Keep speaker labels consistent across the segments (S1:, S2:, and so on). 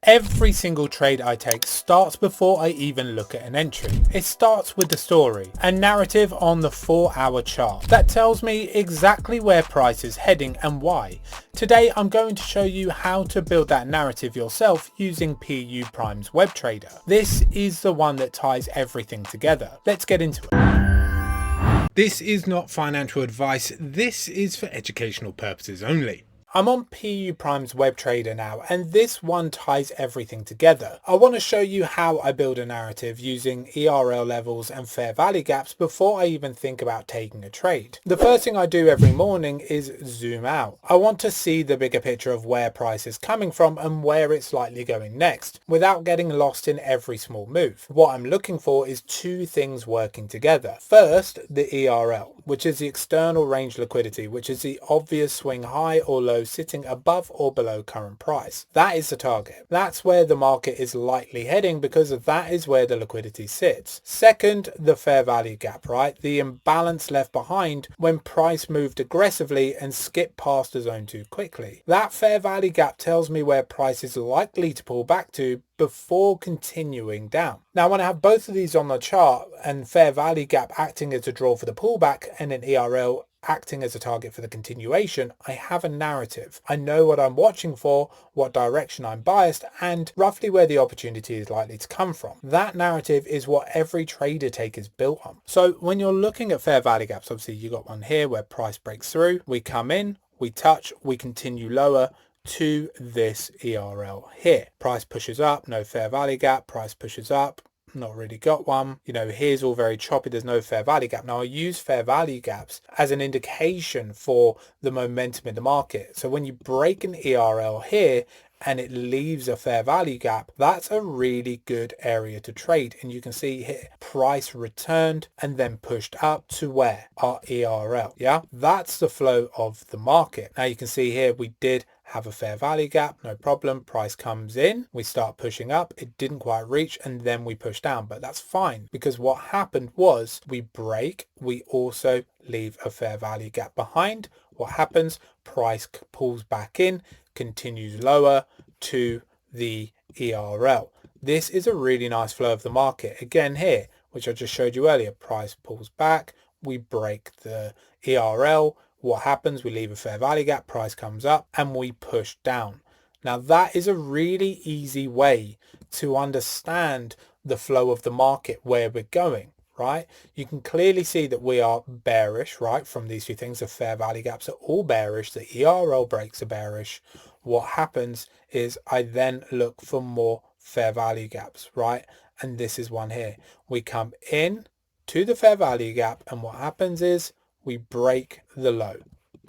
S1: Every single trade I take starts before I even look at an entry. It starts with the story, a narrative on the 4-hour chart that tells me exactly where price is heading and why. Today I'm going to show you how to build that narrative yourself using PU Prime's web trader. This is the one that ties everything together. Let's get into it. This is not financial advice, this is for educational purposes only. I'm on PU Prime's web trader now, and this one ties everything together. I want to show you how I build a narrative using ERL levels and fair value gaps before I even think about taking a trade. The first thing I do every morning is zoom out. I want to see the bigger picture of where price is coming from and where it's likely going next, without getting lost in every small move. What I'm looking for is two things working together. First, the ERL, which is the external range liquidity, which is the obvious swing high or low sitting above or below current price. That is the target. That's where the market is likely heading because that is where the liquidity sits. Second, the fair value gap, right? The imbalance left behind when price moved aggressively and skipped past the zone too quickly. That fair value gap tells me where price is likely to pull back to before continuing down. Now when I have both of these on the chart and fair value gap acting as a draw for the pullback and an ERL acting as a target for the continuation, I have a narrative. I know what I'm watching for, what direction I'm biased, and roughly where the opportunity is likely to come from. That narrative is what every trader take is built on. So when you're looking at fair value gaps, obviously you got one here where price breaks through, we come in, we touch, we continue lower to this ERL here. Price pushes up, no fair value gap, price pushes up, not really got one. You know, here's all very choppy, there's no fair value gap. Now I use fair value gaps as an indication for the momentum in the market. So when you break an ERL here and it leaves a fair value gap, that's a really good area to trade. And you can see here, price returned and then pushed up to where? Our ERL. Yeah, that's the flow of the market. Now you can see here, we did have a fair value gap, no problem. Price comes in, we start pushing up, it didn't quite reach, and then we push down, but that's fine because what happened was we break, we also leave a fair value gap behind. What happens? Price pulls back in, continues lower to the ERL. This is a really nice flow of the market. Again here, which I just showed you earlier, price pulls back, we break the ERL. What happens? We leave a fair value gap, price comes up and we push down. Now that is a really easy way to understand the flow of the market, where we're going, right? You can clearly see that we are bearish, right? From these two things, the fair value gaps are all bearish. The ERL breaks are bearish. What happens is I then look for more fair value gaps, right? And this is one here. We come in to the fair value gap and what happens is we break the low.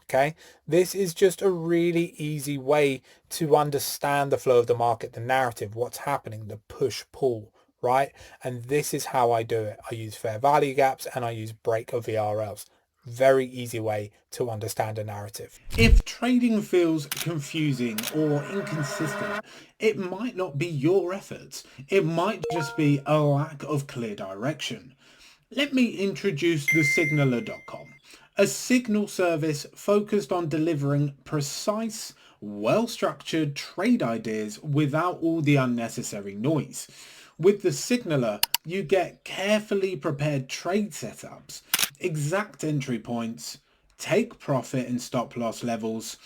S1: Okay, this is just a really easy way to understand the flow of the market, the narrative, what's happening, the push pull, right? And this is how I do it. I use fair value gaps and I use break of ERLs. Very easy way to understand a narrative.
S2: If trading feels confusing or inconsistent, it might not be your efforts. It might just be a lack of clear direction. Let me introduce the signaler.com, a signal service focused on delivering precise, well-structured trade ideas without all the unnecessary noise. With the signaler, you get carefully prepared trade setups, exact entry points, take profit and stop loss levels,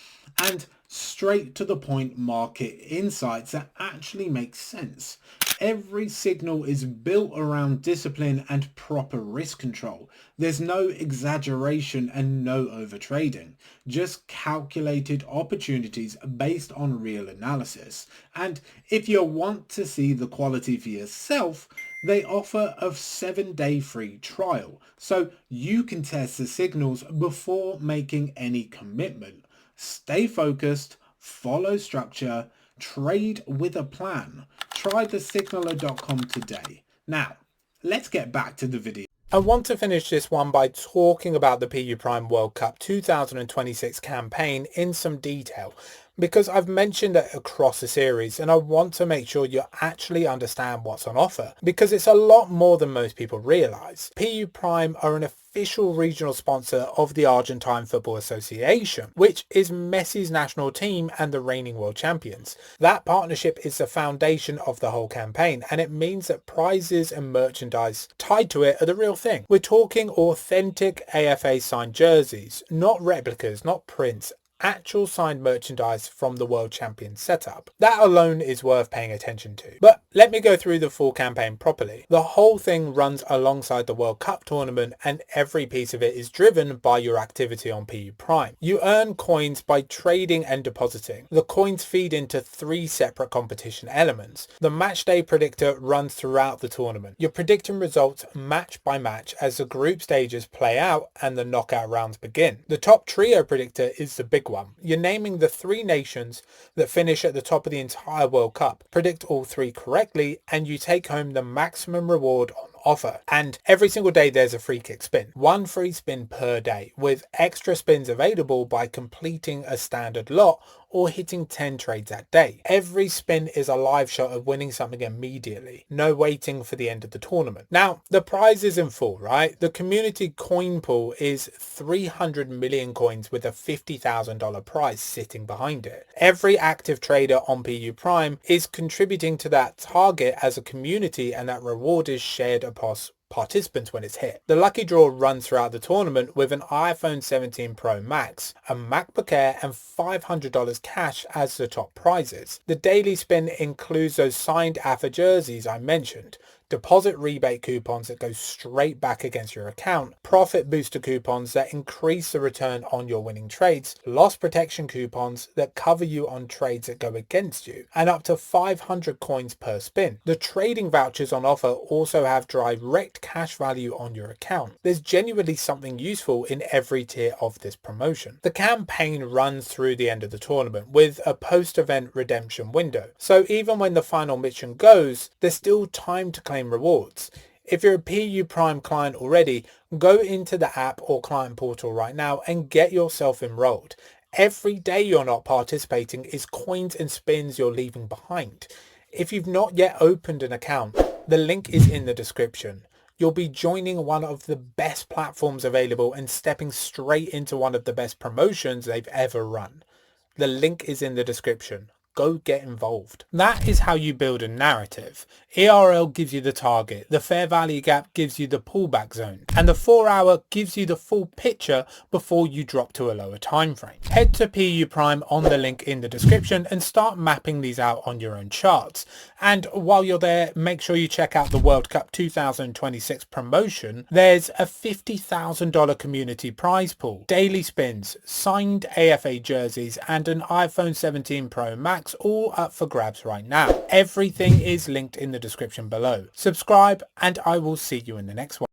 S2: and straight to the point market insights that actually make sense. Every signal is built around discipline and proper risk control. There's no exaggeration and no overtrading, just calculated opportunities based on real analysis. And if you want to see the quality for yourself, they offer a 7-day free trial, so you can test the signals before making any commitment. Stay focused, follow structure, trade with a plan. Try the signaler.com today. Now, let's get back to the video.
S1: I want to finish this one by talking about the PU Prime World Cup 2026 campaign in some detail. because I've mentioned it across the series and I want to make sure you actually understand what's on offer, because it's a lot more than most people realize. PU Prime are an official regional sponsor of the Argentine Football Association, which is Messi's national team and the reigning world champions. That partnership is the foundation of the whole campaign, and it means that prizes and merchandise tied to it are the real thing. We're talking authentic AFA signed jerseys, not replicas, not prints, actual signed merchandise from the world champion setup. That alone is worth paying attention to. But let me go through the full campaign properly. The whole thing runs alongside the World Cup tournament, and every piece of it is driven by your activity on PU Prime. You earn coins by trading and depositing. The coins feed into 3 separate competition elements. The match day predictor runs throughout the tournament. You're predicting results match by match as the group stages play out and the knockout rounds begin. The top trio predictor is the big one. You're naming the 3 nations that finish at the top of the entire World Cup. Predict all 3 correctly and you take home the maximum reward on offer. And every single day there's a free kick spin. 1 free spin per day, with extra spins available by completing a standard lot or hitting 10 trades that day. Every spin is a live shot of winning something immediately. No waiting for the end of the tournament. Now, the prize is in full, right? The community coin pool is 300 million coins with a $50,000 prize sitting behind it. Every active trader on PU Prime is contributing to that target as a community, and that reward is shared across participants when it's hit. The lucky draw runs throughout the tournament with an iPhone 17 Pro Max, a MacBook Air and $500 cash as the top prizes. The daily spin includes those signed AFA jerseys I mentioned, deposit rebate coupons that go straight back against your account, profit booster coupons that increase the return on your winning trades, loss protection coupons that cover you on trades that go against you, and up to 500 coins per spin. The trading vouchers on offer also have direct cash value on your account. There's genuinely something useful in every tier of this promotion. The campaign runs through the end of the tournament with a post-event redemption window. So even when the final mission goes, there's still time to claim rewards. If you're a PU Prime client already, go into the app or client portal right now and get yourself enrolled. Every day you're not participating is coins and spins you're leaving behind. If you've not yet opened an account, the link is in the description. You'll be joining one of the best platforms available and stepping straight into one of the best promotions they've ever run. The link is in the description. Go get involved. That is how you build a narrative. ERL gives you the target, the fair value gap gives you the pullback zone, and the 4-hour gives you the full picture before you drop to a lower time frame. Head to PU Prime on the link in the description and start mapping these out on your own charts. And while you're there, make sure you check out the World Cup 2026 promotion. There's a $50,000 community prize pool, daily spins, signed AFA jerseys, and an iPhone 17 Pro Max, all up for grabs right now. Everything is linked in the description below. Subscribe and I will see you in the next one.